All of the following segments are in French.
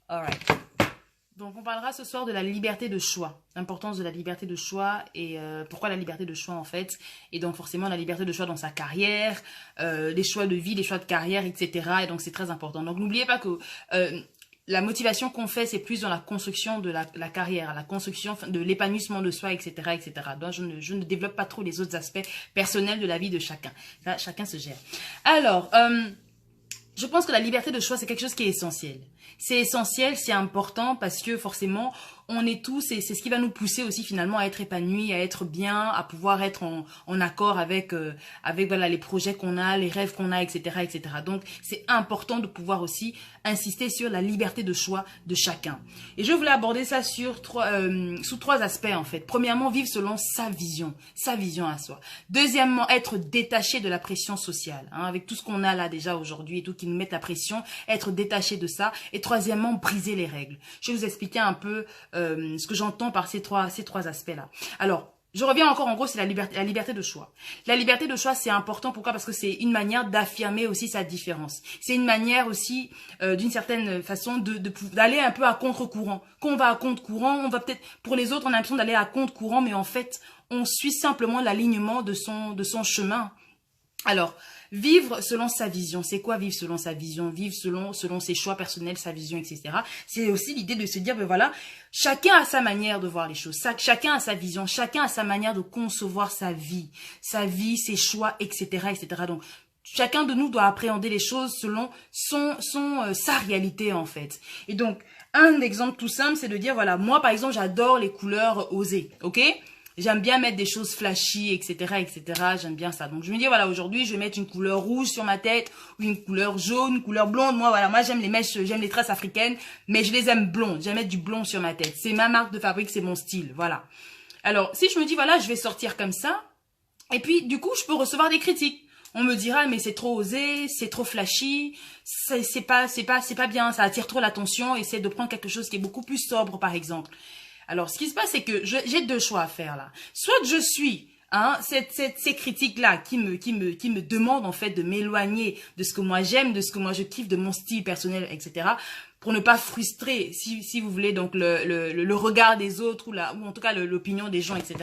Alright. Donc, on parlera ce soir de la liberté de choix, l'importance de la liberté de choix et pourquoi la liberté de choix en fait. Et donc, forcément, la liberté de choix dans sa carrière, les choix de vie, les choix de carrière, etc. Et donc, c'est très important. Donc, n'oubliez pas que la motivation qu'on fait, c'est plus dans la construction de la carrière, la construction de l'épanouissement de soi, etc., etc. Donc, je ne développe pas trop les autres aspects personnels de la vie de chacun. Là, chacun se gère. Alors, je pense que la liberté de choix, c'est quelque chose qui est essentiel. C'est essentiel, c'est important parce que forcément, on est tous, et c'est ce qui va nous pousser aussi finalement à être épanouis, à être bien, à pouvoir être en accord avec voilà, les projets qu'on a, les rêves qu'on a, etc., etc. Donc, c'est important de pouvoir aussi insister sur la liberté de choix de chacun. Et je voulais aborder ça sous trois aspects en fait. Premièrement, vivre selon sa vision à soi. Deuxièmement, être détaché de la pression sociale, hein, avec tout ce qu'on a là déjà aujourd'hui et tout qui nous met la pression, être détaché de ça. Et troisièmement, briser les règles. Je vais vous expliquer un peu ce que j'entends par ces trois aspects-là. Alors, je reviens encore, en gros, c'est la liberté de choix. La liberté de choix, c'est important. Pourquoi? Parce que c'est une manière d'affirmer aussi sa différence. C'est une manière aussi, d'une certaine façon, d'aller un peu à contre-courant. Quand on va à contre-courant, on va peut-être, pour les autres, on a l'impression d'aller à contre-courant, mais en fait, on suit simplement l'alignement de son chemin. Alors, vivre selon sa vision, c'est quoi vivre selon sa vision? Vivre selon ses choix personnels, sa vision, etc. C'est aussi l'idée de se dire, ben voilà, chacun a sa manière de voir les choses, chacun a sa vision, chacun a sa manière de concevoir sa vie, ses choix, etc., etc. Donc, chacun de nous doit appréhender les choses selon sa réalité, en fait. Et donc, un exemple tout simple, c'est de dire, voilà, moi, par exemple, j'adore les couleurs osées, ok? J'aime bien mettre des choses flashy, etc., etc. J'aime bien ça. Donc, je me dis, voilà, aujourd'hui, je vais mettre une couleur rouge sur ma tête, ou une couleur jaune, une couleur blonde. Moi, voilà, moi, j'aime les mèches, j'aime les tresses africaines, mais je les aime blondes. J'aime mettre du blond sur ma tête. C'est ma marque de fabrique, c'est mon style, voilà. Alors, si je me dis, voilà, je vais sortir comme ça, et puis, du coup, je peux recevoir des critiques. On me dira, mais c'est trop osé, c'est trop flashy, c'est pas bien, ça attire trop l'attention, essaie de prendre quelque chose qui est beaucoup plus sobre, par exemple. Alors, ce qui se passe, c'est que j'ai deux choix à faire là. Soit je suis ces critiques-là qui me demandent en fait de m'éloigner de ce que moi j'aime, de ce que moi je kiffe, de mon style personnel, etc. Pour ne pas frustrer, si vous voulez, donc le regard des autres ou en tout cas l'opinion des gens, etc.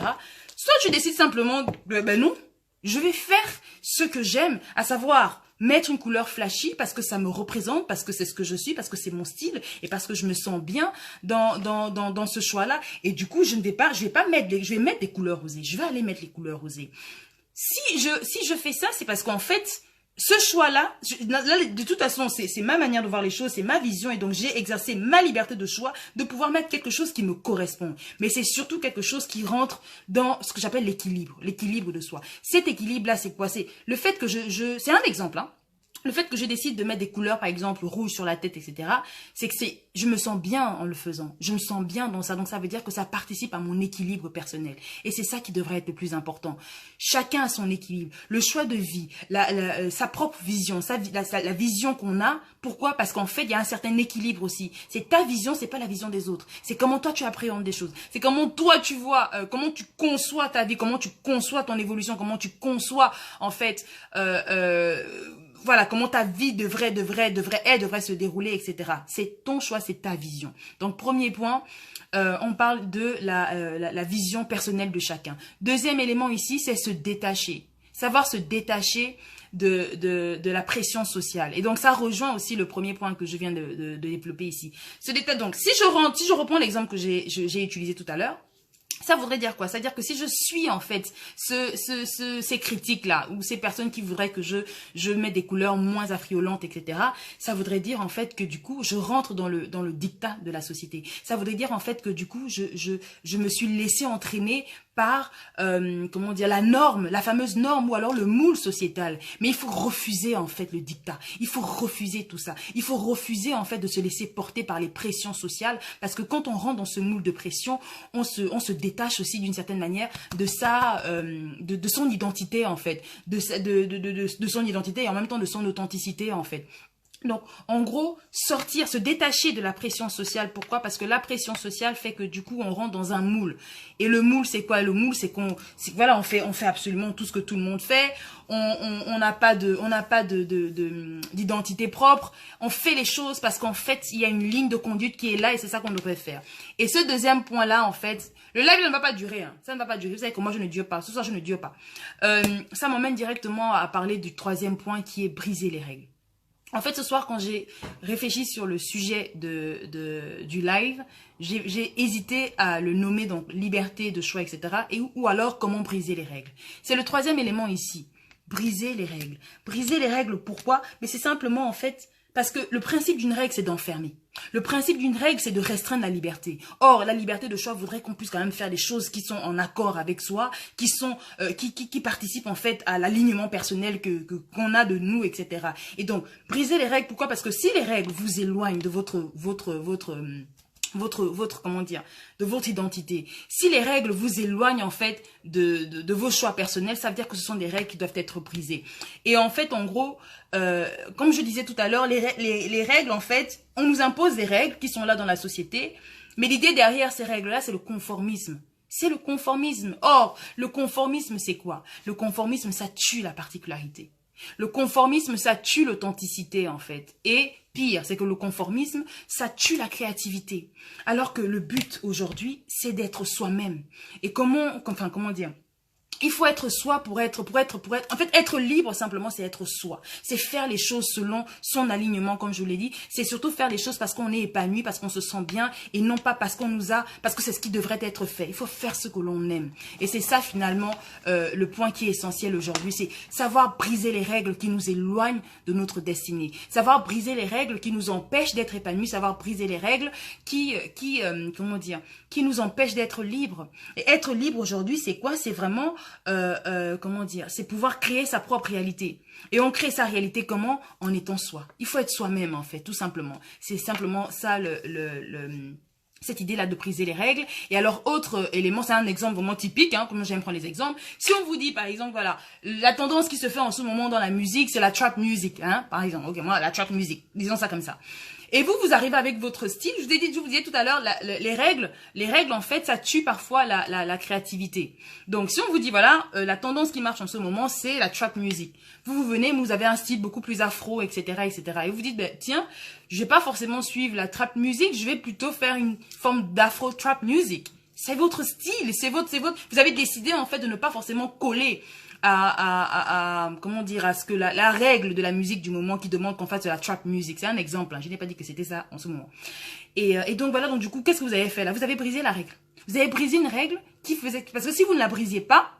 Soit je décide simplement, ben non, je vais faire ce que j'aime, à savoir mettre une couleur flashy parce que ça me représente, parce que c'est ce que je suis, parce que c'est mon style et parce que je me sens bien dans ce choix-là. Et du coup, je vais mettre des couleurs osées. Je vais aller mettre les couleurs osées. Si je fais ça, c'est parce qu'en fait, ce choix-là, de toute façon, c'est ma manière de voir les choses, c'est ma vision et donc j'ai exercé ma liberté de choix de pouvoir mettre quelque chose qui me correspond. Mais c'est surtout quelque chose qui rentre dans ce que j'appelle l'équilibre de soi. Cet équilibre-là, c'est quoi? C'est le fait que c'est un exemple, hein. Le fait que je décide de mettre des couleurs, par exemple, rouge sur la tête, etc., c'est que je me sens bien en le faisant. Je me sens bien dans ça. Donc, ça veut dire que ça participe à mon équilibre personnel. Et c'est ça qui devrait être le plus important. Chacun a son équilibre. Le choix de vie, sa propre vision, la vision qu'on a. Pourquoi? Parce qu'en fait, il y a un certain équilibre aussi. C'est ta vision, c'est pas la vision des autres. C'est comment toi, tu appréhendes des choses. C'est comment toi, tu vois, comment tu conçois ta vie, comment tu conçois ton évolution, comment tu conçois, en fait, voilà, comment ta vie devrait se dérouler, etc. C'est ton choix, c'est ta vision. Donc, premier point, on parle de la vision personnelle de chacun. Deuxième élément ici, c'est se détacher. Savoir se détacher de la pression sociale. Et donc, ça rejoint aussi le premier point que je viens de développer ici. Donc, si je reprends l'exemple que j'ai utilisé tout à l'heure, ça voudrait dire quoi? Ça veut dire que si je suis en fait ces critiques-là ou ces personnes qui voudraient que je mette des couleurs moins affriolantes, etc., ça voudrait dire en fait que du coup, je rentre dans le diktat de la société. Ça voudrait dire en fait que du coup, je me suis laissé entraîner par, comment dire, la fameuse norme ou alors le moule sociétal. Mais il faut refuser en fait le diktat. Il faut refuser tout ça. Il faut refuser en fait de se laisser porter par les pressions sociales parce que quand on rentre dans ce moule de pression, on se détache aussi d'une certaine manière de de son identité en fait, de son identité et en même temps de son authenticité en fait. Donc, en gros, sortir, se détacher de la pression sociale. Pourquoi? Parce que la pression sociale fait que du coup, on rentre dans un moule. Et le moule, c'est quoi? Le moule, c'est voilà, on fait absolument tout ce que tout le monde fait. On n'a pas d'identité propre. On fait les choses parce qu'en fait, il y a une ligne de conduite qui est là et c'est ça qu'on devrait faire. Et ce deuxième point-là, en fait, le live ne va pas durer, hein. Ça ne va pas durer. Vous savez que moi, je ne dure pas. Ce soir, je ne dure pas. Ça m'emmène directement à parler du troisième point qui est briser les règles. En fait, ce soir, quand j'ai réfléchi sur le sujet du live, j'ai hésité à le nommer, donc, liberté de choix, etc. Ou alors, comment briser les règles. C'est le troisième élément ici. Briser les règles. Briser les règles, pourquoi? Mais c'est simplement, en fait, parce que le principe d'une règle, c'est d'enfermer. Le principe d'une règle, c'est de restreindre la liberté. Or, la liberté de choix voudrait qu'on puisse quand même faire des choses qui sont en accord avec soi, qui participent en fait à l'alignement personnel qu'on a de nous, etc. Et donc, briser les règles, pourquoi? Parce que si les règles vous éloignent de comment dire, de votre identité. Si les règles vous éloignent en fait de vos choix personnels, ça veut dire que ce sont des règles qui doivent être brisées. Et en fait, en gros, comme je disais tout à l'heure, les règles, en fait, on nous impose des règles qui sont là dans la société, mais l'idée derrière ces règles-là, c'est le conformisme. C'est le conformisme. Or, le conformisme, c'est quoi? Le conformisme, ça tue la particularité. Le conformisme, ça tue l'authenticité, en fait. Et pire, c'est que le conformisme, ça tue la créativité. Alors que le but, aujourd'hui, c'est d'être soi-même. Et comment dire? Il faut être soi pour être. En fait, être libre, simplement, c'est être soi. C'est faire les choses selon son alignement, comme je vous l'ai dit. C'est surtout faire les choses parce qu'on est épanoui, parce qu'on se sent bien, et non pas parce parce que c'est ce qui devrait être fait. Il faut faire ce que l'on aime. Et c'est ça, finalement, le point qui est essentiel aujourd'hui. C'est savoir briser les règles qui nous éloignent de notre destinée. Savoir briser les règles qui nous empêchent d'être épanouis. Savoir briser les règles qui nous empêchent d'être libres. Et être libre aujourd'hui, c'est quoi? C'est vraiment... c'est pouvoir créer sa propre réalité. Et on crée sa réalité comment? En étant soi. Il faut être soi-même, en fait, tout simplement. C'est simplement ça cette idée-là de briser les règles. Et alors, autre élément, c'est un exemple vraiment typique, hein, comme j'aime prendre les exemples. Si on vous dit, par exemple, voilà, la tendance qui se fait en ce moment dans la musique, c'est la trap music, hein, par exemple. Ok, moi, la trap music, disons ça comme ça. Et vous arrivez avec votre style. Je vous disais tout à l'heure, les règles, en fait, ça tue parfois la créativité. Donc, si on vous dit, voilà, la tendance qui marche en ce moment, c'est la trap music. Vous venez, vous avez un style beaucoup plus afro, etc., etc. Et vous dites, ben, tiens, je vais pas forcément suivre la trap music, je vais plutôt faire une forme d'afro trap music. C'est votre style, c'est votre, vous avez décidé, en fait, de ne pas forcément coller comment dire, à ce que la règle de la musique du moment qui demande qu'on fasse de la trap music. C'est un exemple, hein. Je n'ai pas dit que c'était ça en ce moment. Et donc voilà, donc du coup, qu'est-ce que vous avez fait là? Vous avez brisé la règle. Vous avez brisé une règle qui faisait, parce que si vous ne la brisiez pas,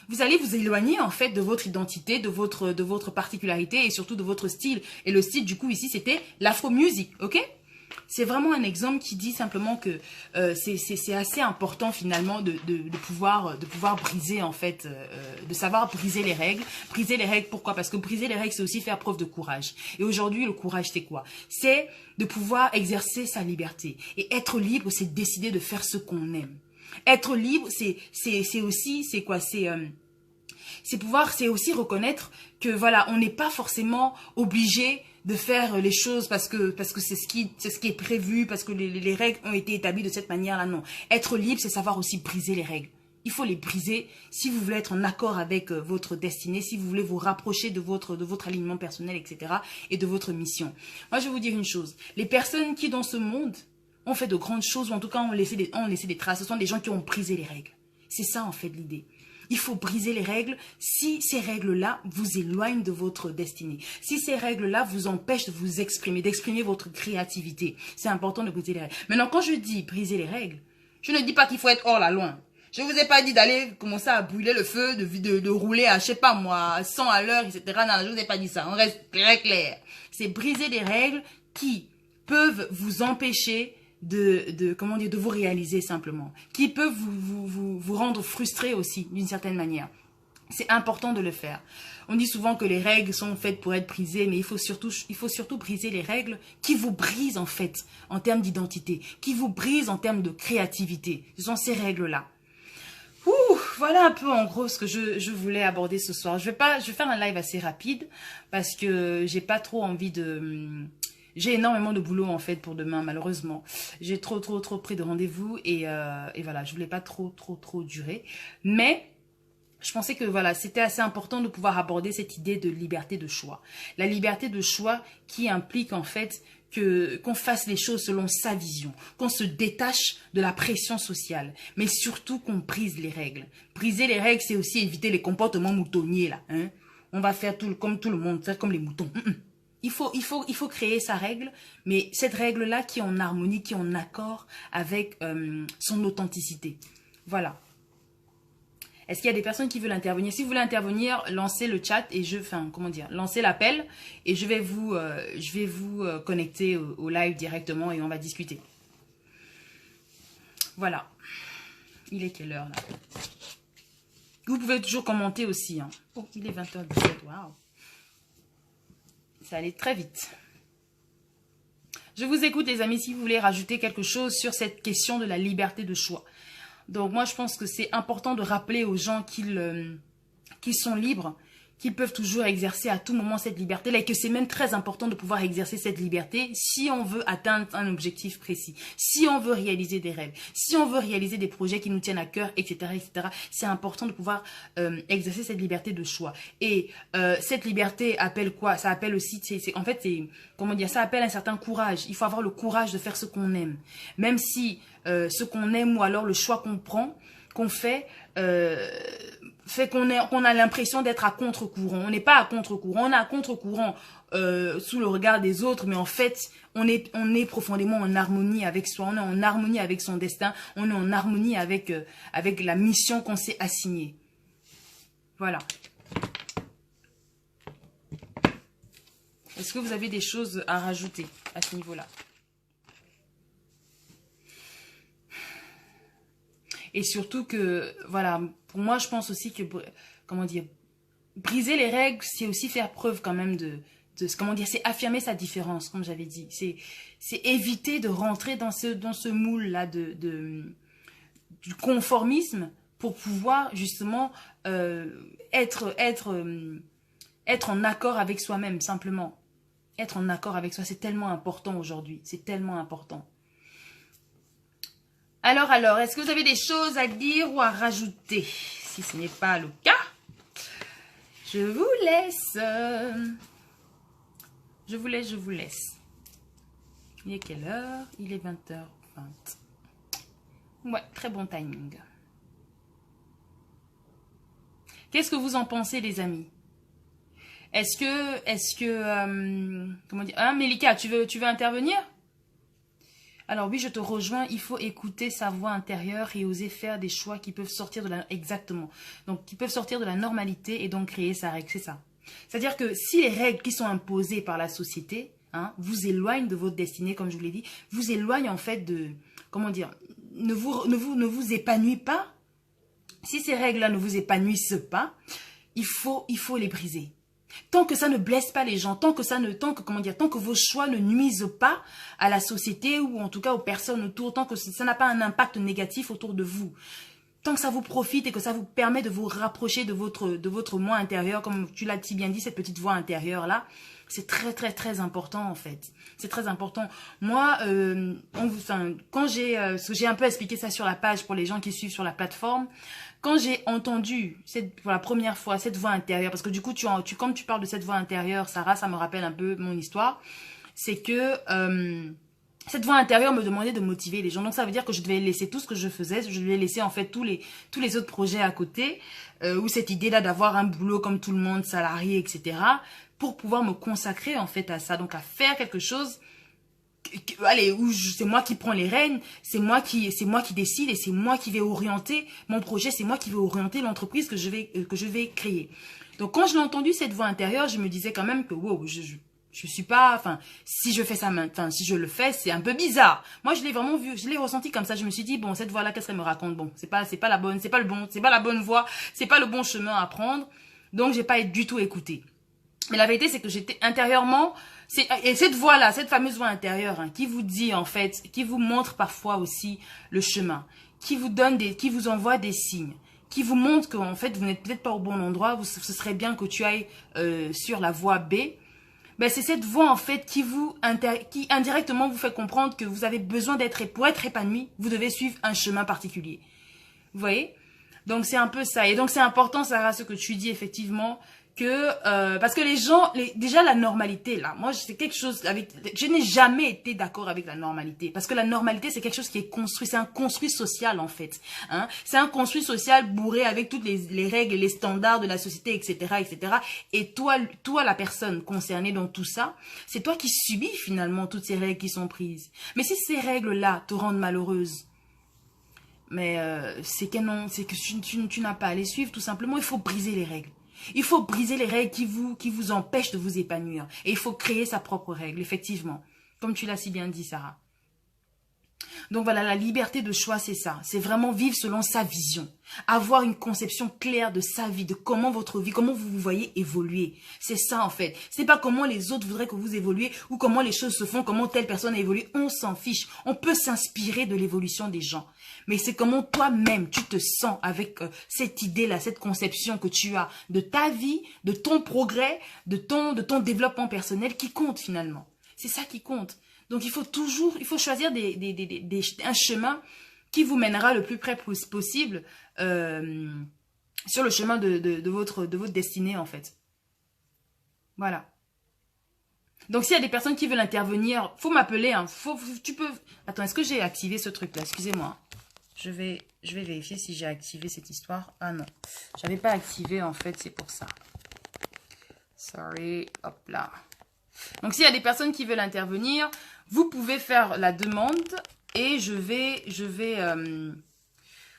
vous allez vous éloigner en fait de votre identité, de votre particularité et surtout de votre style. Et le style du coup ici c'était l'afro music, ok? C'est vraiment un exemple qui dit simplement que c'est assez important finalement de pouvoir briser en fait, de savoir briser les règles. Briser les règles, pourquoi? Parce que briser les règles, c'est aussi faire preuve de courage. Et aujourd'hui, le courage, c'est quoi? C'est de pouvoir exercer sa liberté. Et être libre, c'est décider de faire ce qu'on aime. Être libre, c'est aussi, c'est quoi? C'est aussi reconnaître que voilà, on n'est pas forcément obligé de faire les choses parce que c'est ce qui est prévu, parce que les règles ont été établies de cette manière-là. Non. Être libre, c'est savoir aussi briser les règles. Il faut les briser si vous voulez être en accord avec votre destinée, si vous voulez vous rapprocher de votre alignement personnel, etc. et de votre mission. Moi, je vais vous dire une chose. Les personnes qui, dans ce monde, ont fait de grandes choses, ou en tout cas ont laissé des traces, ce sont des gens qui ont brisé les règles. C'est ça, en fait, l'idée. Il faut briser les règles si ces règles-là vous éloignent de votre destinée. Si ces règles-là vous empêchent de vous exprimer, d'exprimer votre créativité. C'est important de briser les règles. Maintenant, quand je dis briser les règles, je ne dis pas qu'il faut être hors la loi. Je ne vous ai pas dit d'aller commencer à brûler le feu, de rouler à, je sais pas moi, 100 à l'heure, etc. Non, je ne vous ai pas dit ça. On reste très clair. C'est briser des règles qui peuvent vous empêcher comment dire, de vous réaliser simplement, qui peuvent vous rendre frustré aussi d'une certaine manière. C'est important de le faire. On dit souvent que les règles sont faites pour être brisées, mais il faut surtout briser les règles qui vous brisent en fait en termes d'identité, qui vous brisent en termes de créativité. Ce sont ces règles-là. voilà un peu en gros ce que je voulais aborder ce soir. Je vais faire un live assez rapide parce que j'ai pas trop envie de... J'ai énormément de boulot en fait pour demain, malheureusement. J'ai trop pris de rendez-vous et voilà, je voulais pas trop durer. Mais je pensais que voilà, c'était assez important de pouvoir aborder cette idée de liberté de choix. La liberté de choix qui implique en fait qu'on fasse les choses selon sa vision, qu'on se détache de la pression sociale, mais surtout qu'on brise les règles. Briser les règles, c'est aussi éviter les comportements moutonniers là. Hein? On va faire comme tout le monde, faire comme les moutons. Il faut créer sa règle, mais cette règle-là qui est en harmonie, qui est en accord avec son authenticité. Voilà. Est-ce qu'il y a des personnes qui veulent intervenir? Si vous voulez intervenir, lancez le chat et lancez l'appel et je vais vous connecter au live directement et on va discuter. Voilà. Il est quelle heure là? Vous pouvez toujours commenter aussi. Hein. Oh, il est 20h17. Waouh. Ça allait très vite. Je vous écoute les amis si vous voulez rajouter quelque chose sur cette question de la liberté de choix. Donc moi je pense que c'est important de rappeler aux gens qu'ils sont libres, qu'ils peuvent toujours exercer à tout moment cette liberté-là et que c'est même très important de pouvoir exercer cette liberté si on veut atteindre un objectif précis, si on veut réaliser des rêves, si on veut réaliser des projets qui nous tiennent à cœur, etc. etc. C'est important de pouvoir exercer cette liberté de choix. Et cette liberté appelle quoi? Ça appelle aussi, ça appelle un certain courage. Il faut avoir le courage de faire ce qu'on aime. Même si ce qu'on aime ou alors le choix qu'on prend, qu'on fait qu'on a l'impression d'être à contre-courant. On n'est pas à contre-courant, on est à contre-courant sous le regard des autres, mais en fait, on est profondément en harmonie avec soi, on est en harmonie avec son destin, on est en harmonie avec la mission qu'on s'est assignée. Voilà. Est-ce que vous avez des choses à rajouter à ce niveau-là? Et surtout que, voilà, pour moi, je pense aussi que, briser les règles, c'est aussi faire preuve quand même c'est affirmer sa différence, comme j'avais dit. C'est éviter de rentrer dans ce moule-là du conformisme pour pouvoir, justement, être en accord avec soi-même, simplement. Être en accord avec soi, c'est tellement important aujourd'hui. C'est tellement important. Alors, est-ce que vous avez des choses à dire ou à rajouter? Si ce n'est pas le cas, je vous laisse. Je vous laisse. Il est quelle heure? Il est 20h20. Ouais, très bon timing. Qu'est-ce que vous en pensez, les amis? Est-ce que, comment dire? Hein, Mélika, tu veux intervenir? Alors oui, je te rejoins, il faut écouter sa voix intérieure et oser faire des choix qui peuvent sortir de la... Exactement. Donc, qui peuvent sortir de la normalité et donc créer sa règle, c'est ça. C'est-à-dire que si les règles qui sont imposées par la société, hein, vous éloignent de votre destinée, comme je vous l'ai dit, vous éloignent en fait de... Comment dire? Ne vous épanouissent pas. Si ces règles-là ne vous épanouissent pas, il faut les briser. Tant que ça ne blesse pas les gens, tant que vos choix ne nuisent pas à la société ou en tout cas aux personnes autour, tant que ça n'a pas un impact négatif autour de vous, tant que ça vous profite et que ça vous permet de vous rapprocher de votre moi intérieur, comme tu l'as si bien dit, cette petite voix intérieure là, c'est très important en fait. C'est très important. Moi, quand j'ai un peu expliqué ça sur la page pour les gens qui suivent sur la plateforme, quand j'ai entendu pour la première fois cette voix intérieure, parce que du coup, quand tu parles de cette voix intérieure, Sarah, ça me rappelle un peu mon histoire, c'est que cette voix intérieure me demandait de motiver les gens. Donc ça veut dire que je devais laisser tout ce que je faisais, je devais laisser en fait tous les autres projets à côté, ou cette idée-là d'avoir un boulot comme tout le monde, salarié, etc., pour pouvoir me consacrer en fait à ça, donc à faire quelque chose. Allez, où c'est moi qui prends les rênes, c'est moi qui décide et c'est moi qui vais orienter mon projet, c'est moi qui vais orienter l'entreprise que je vais créer. Donc quand je l'ai entendu cette voix intérieure, je me disais quand même que wow, je suis pas, si je fais ça maintenant, si je le fais, c'est un peu bizarre. Moi, je l'ai vraiment vu, je l'ai ressenti comme ça. Je me suis dit bon, cette voix-là, qu'est-ce qu'elle me raconte? Bon, c'est pas la bonne voie, c'est pas le bon chemin à prendre. Donc j'ai pas du tout écouté. Mais la vérité, c'est que j'étais intérieurement, et cette voix-là, cette fameuse voix intérieure, hein, qui vous dit en fait, qui vous montre parfois aussi le chemin, qui vous envoie des signes, qui vous montrent qu'en fait, vous n'êtes peut-être pas au bon endroit, ce serait bien que tu ailles sur la voie B, ben c'est cette voie en fait qui indirectement vous fait comprendre que vous avez besoin pour être épanoui, vous devez suivre un chemin particulier. Vous voyez? Donc c'est un peu ça. Et donc c'est important, Sarah, ce que tu dis effectivement, que parce que les gens, déjà la normalité là, moi c'est quelque chose je n'ai jamais été d'accord avec la normalité, parce que la normalité c'est quelque chose qui est construit, c'est un construit social en fait, hein, c'est un construit social bourré avec toutes les règles et les standards de la société, etc., etc. Et toi la personne concernée dans tout ça, c'est toi qui subis finalement toutes ces règles qui sont prises. Mais si ces règles là te rendent malheureuse, mais c'est que tu n'as pas à les suivre, tout simplement. Il faut briser les règles. Il faut briser les règles qui vous empêchent de vous épanouir. Et il faut créer sa propre règle, effectivement. Comme tu l'as si bien dit, Sarah. Donc voilà, la liberté de choix, c'est ça. C'est vraiment vivre selon sa vision. Avoir une conception claire de sa vie, de comment votre vie, comment vous vous voyez évoluer. C'est ça en fait. C'est pas comment les autres voudraient que vous évoluez ou comment les choses se font, comment telle personne a évolué. On s'en fiche. On peut s'inspirer de l'évolution des gens. Mais c'est comment toi-même tu te sens avec cette idée-là, cette conception que tu as de ta vie, de ton progrès, de ton développement personnel qui compte finalement. C'est ça qui compte. Donc il faut choisir un chemin qui vous mènera le plus près possible sur le chemin de votre destinée en fait. Voilà. Donc s'il y a des personnes qui veulent intervenir, faut m'appeler. Hein. Tu peux. Attends, est-ce que j'ai activé ce truc-là? Excusez-moi. Je vais vérifier si j'ai activé cette histoire. Ah non, j'avais pas activé en fait, c'est pour ça. Sorry, hop là. Donc s'il y a des personnes qui veulent intervenir, vous pouvez faire la demande et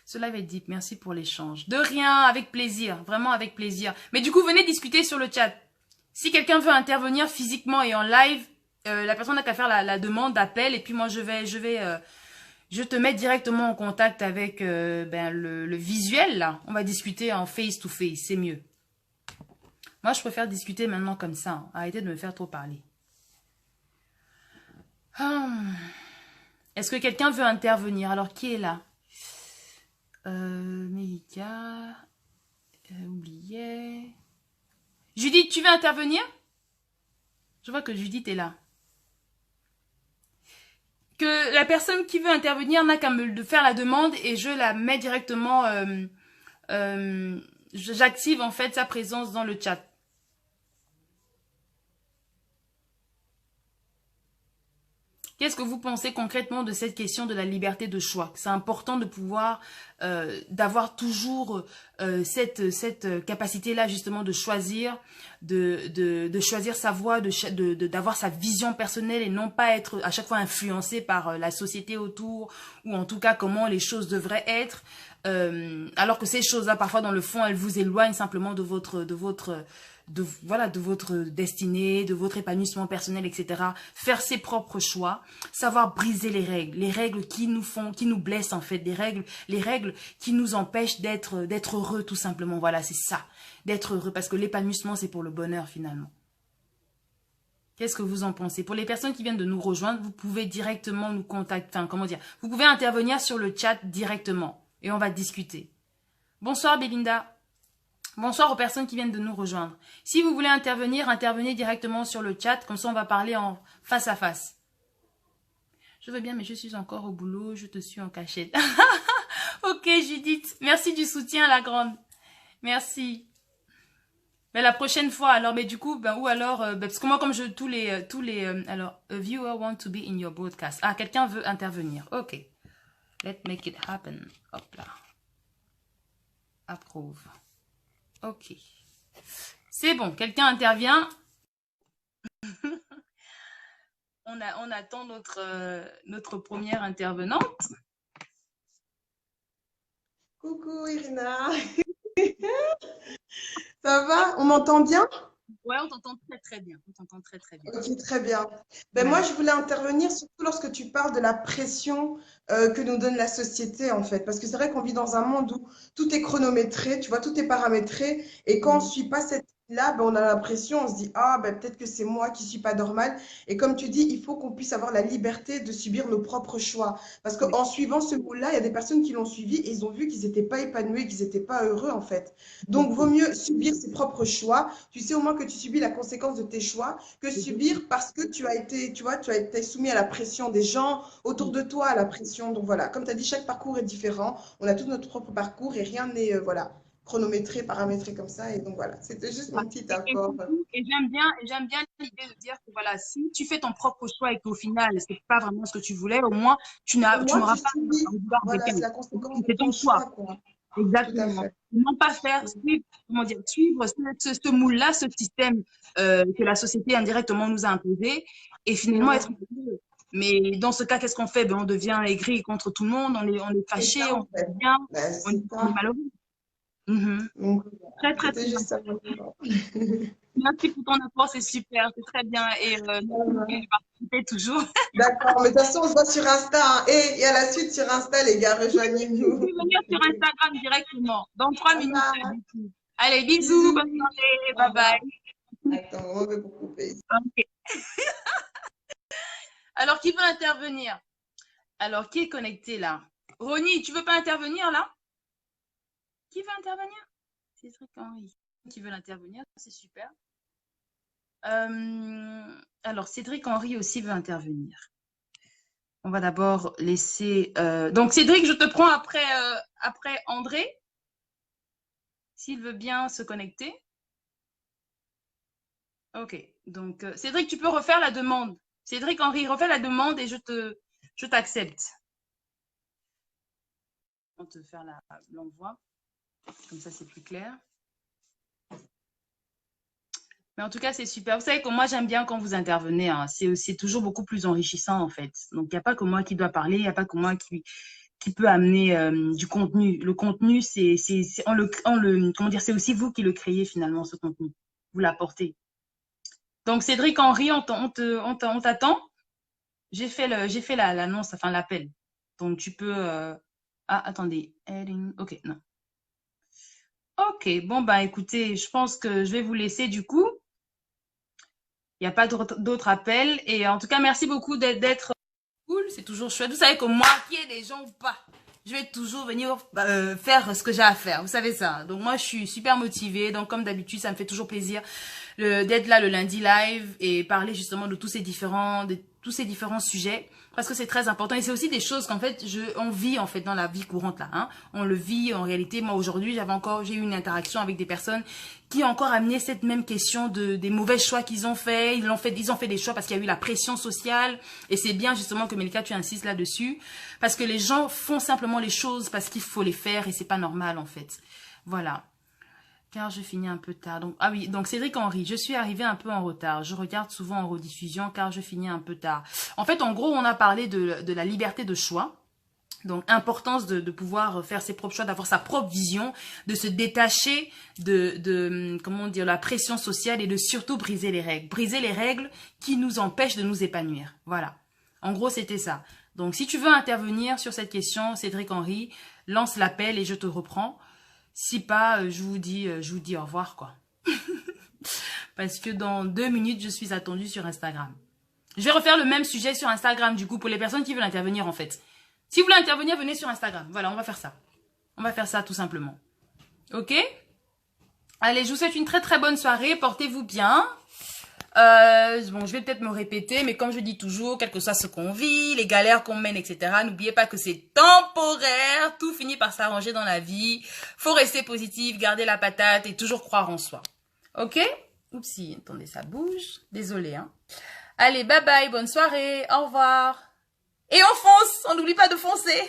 cela va être deep. Merci pour l'échange. De rien, avec plaisir, vraiment avec plaisir. Mais du coup, venez discuter sur le chat. Si quelqu'un veut intervenir physiquement et en live, la personne n'a qu'à faire la demande d'appel et puis moi je te mets directement en contact avec le visuel là. On va discuter en face to face, c'est mieux. Moi, je préfère discuter maintenant comme ça. Hein. Arrêtez de me faire trop parler. Est-ce que quelqu'un veut intervenir? Alors, qui est là? Mélika. Oublié. Judith, tu veux intervenir? Je vois que Judith est là. Que la personne qui veut intervenir n'a qu'à me faire la demande et je la mets directement... j'active en fait sa présence dans le chat. Qu'est-ce que vous pensez concrètement de cette question de la liberté de choix? C'est important de pouvoir, d'avoir toujours cette capacité-là justement de choisir, de choisir sa voie, d'avoir sa vision personnelle et non pas être à chaque fois influencé par la société autour ou en tout cas comment les choses devraient être. Alors que ces choses-là, parfois dans le fond, elles vous éloignent simplement de votre destinée, de votre épanouissement personnel, etc. Faire ses propres choix, savoir briser les règles qui nous blessent en fait, les règles qui nous empêchent d'être heureux tout simplement. Voilà, c'est ça, d'être heureux parce que l'épanouissement c'est pour le bonheur finalement. Qu'est-ce que vous en pensez? Pour les personnes qui viennent de nous rejoindre, vous pouvez directement nous contacter, vous pouvez intervenir sur le chat directement et on va discuter. Bonsoir Belinda. Bonsoir aux personnes qui viennent de nous rejoindre. Si vous voulez intervenir, intervenez directement sur le chat. Comme ça, on va parler en face à face. Je veux bien, mais je suis encore au boulot. Je te suis en cachette. Ok, Judith. Merci du soutien, la grande. Merci. Mais la prochaine fois, alors, mais du coup, ou alors, parce que moi, comme alors, a viewer want to be in your broadcast. Ah, quelqu'un veut intervenir. Ok. Let's make it happen. Hop là. Approve. Ok. C'est bon, quelqu'un intervient. on attend notre première intervenante. Coucou Irina. Ça va? On m'entend bien? Ouais, on t'entend très très bien. On t'entend très très bien. Ok, très bien. Ben, moi, je voulais intervenir surtout lorsque tu parles de la pression que nous donne la société, en fait. Parce que c'est vrai qu'on vit dans un monde où tout est chronométré, tu vois, tout est paramétré. Et quand on ne suit pas cette là, ben, on a l'impression, on se dit, ah, ben, peut-être que c'est moi qui suis pas normale. Et comme tu dis, il faut qu'on puisse avoir la liberté de subir nos propres choix. Parce Oui. qu'en suivant ce moule-là, il y a des personnes qui l'ont suivi et ils ont vu qu'ils n'étaient pas épanouis, qu'ils n'étaient pas heureux, en fait. Donc, vaut Beaucoup. mieux subir ses propres choix. Tu sais au moins que tu subis la conséquence de tes choix que subir parce que tu as été, tu vois, tu as été soumis à la pression des gens autour de toi, à la pression. Donc, voilà. Comme tu as dit, chaque parcours est différent. On a tous notre propre parcours et rien n'est, voilà, chronométré, paramétré comme ça. Et donc voilà, c'était juste mon petit apport. Et j'aime bien l'idée de dire que voilà, si tu fais ton propre choix et qu'au final, c'est pas vraiment ce que tu voulais, au moins, Au tu moins, tu n'auras pas à subis. vouloir de Voilà, c'est quelqu'un. la conséquence de C'est ton ton choix. choix, quoi. Tout à Exactement. fait. Non pas faire suivre, comment dire, suivre ce moule-là, ce système que la société indirectement nous a imposé et finalement être Mhm. heureux. Mais dans ce cas, qu'est-ce qu'on fait? Ben, on devient aigri contre tout le monde, on est C'est fâché, ça, on en fait. se bien, Ben, on c'est est ça. malheureux. Mhm. Donc, voilà. Très, très, très C'était bien. juste ça. Mon apport. Merci pour ton apport, c'est super, c'est très bien. Et merci de participer toujours. D'accord, mais de toute façon, on se voit sur Insta, hein. Et il y a la suite sur Insta, les gars, Je rejoignez-nous. vais venir sur Instagram directement, dans 3 minutes. Ça Là, va. du coup. Allez, bisous, Bisous. bonne soirée, Au bye revoir. bye. Attends, on va beaucoup couper. Ok. Alors, qui veut intervenir? Alors, qui est connecté là? Ronnie, tu veux pas intervenir là? Qui veut intervenir? Cédric Henry. Qui veut l'intervenir? C'est super. Alors, Cédric Henry aussi veut intervenir. On va d'abord laisser. Donc, Cédric, je te prends après André, s'il veut bien se connecter. Ok. Donc, Cédric, tu peux refaire la demande. Cédric Henry, refais la demande et je t'accepte. On te faire l'envoi. Comme ça, c'est plus clair. Mais en tout cas, c'est super. Vous savez que moi, j'aime bien quand vous intervenez. Hein. C'est toujours beaucoup plus enrichissant, en fait. Donc, il n'y a pas que moi qui dois parler, il n'y a pas que moi qui peut amener du contenu. Le contenu, comment dire, c'est aussi vous qui le créez, finalement, ce contenu. Vous l'apportez. Donc, Cédric Henry, on t'attend. J'ai fait l'annonce, enfin, l'appel. Donc, tu peux... Ah, attendez. Ok, non. Ok, bon, bah, écoutez, je pense que je vais vous laisser, du coup. Il n'y a pas d'autres appels. Et en tout cas, merci beaucoup d'être cool. C'est toujours chouette. Vous savez que moi, qu'il y ait des gens ou pas, je vais toujours venir faire ce que j'ai à faire. Vous savez ça. Donc moi, je suis super motivée. Donc comme d'habitude, ça me fait toujours plaisir d'être là le lundi live et parler justement de tous ces différents sujets. Parce que c'est très important. Et c'est aussi des choses qu'en fait, on vit en fait dans la vie courante là. Hein. On le vit en réalité. Moi aujourd'hui, j'ai eu une interaction avec des personnes qui ont encore amené cette même question des mauvais choix qu'ils ont fait. Ils ont fait des choix parce qu'il y a eu la pression sociale. Et c'est bien justement que Melika, tu insistes là-dessus. Parce que les gens font simplement les choses parce qu'il faut les faire et c'est pas normal en fait. Voilà. Car je finis un peu tard. Donc, ah oui, donc Cédric Henry, je suis arrivé un peu en retard. Je regarde souvent en rediffusion car je finis un peu tard. En fait, en gros, on a parlé de la liberté de choix. Donc, importance de pouvoir faire ses propres choix, d'avoir sa propre vision, de se détacher comment dire, la pression sociale et de surtout briser les règles. Briser les règles qui nous empêchent de nous épanouir. Voilà. En gros, c'était ça. Donc, si tu veux intervenir sur cette question, Cédric Henry, lance l'appel et je te reprends. Si pas, je vous dis au revoir, quoi. Parce que dans 2 minutes, je suis attendue sur Instagram. Je vais refaire le même sujet sur Instagram, du coup, pour les personnes qui veulent intervenir, en fait. Si vous voulez intervenir, venez sur Instagram. Voilà, on va faire ça. On va faire ça, tout simplement. Ok? Allez, je vous souhaite une très très bonne soirée. Portez-vous bien. Bon, je vais peut-être me répéter, mais comme je dis toujours, quel que soit ce qu'on vit, les galères qu'on mène, etc., n'oubliez pas que c'est temporaire, tout finit par s'arranger dans la vie, faut rester positif, garder la patate et toujours croire en soi. Ok? Oupsie, attendez, ça bouge, désolé, hein. Allez, bye bye, bonne soirée, au revoir. Et on fonce, on n'oublie pas de foncer.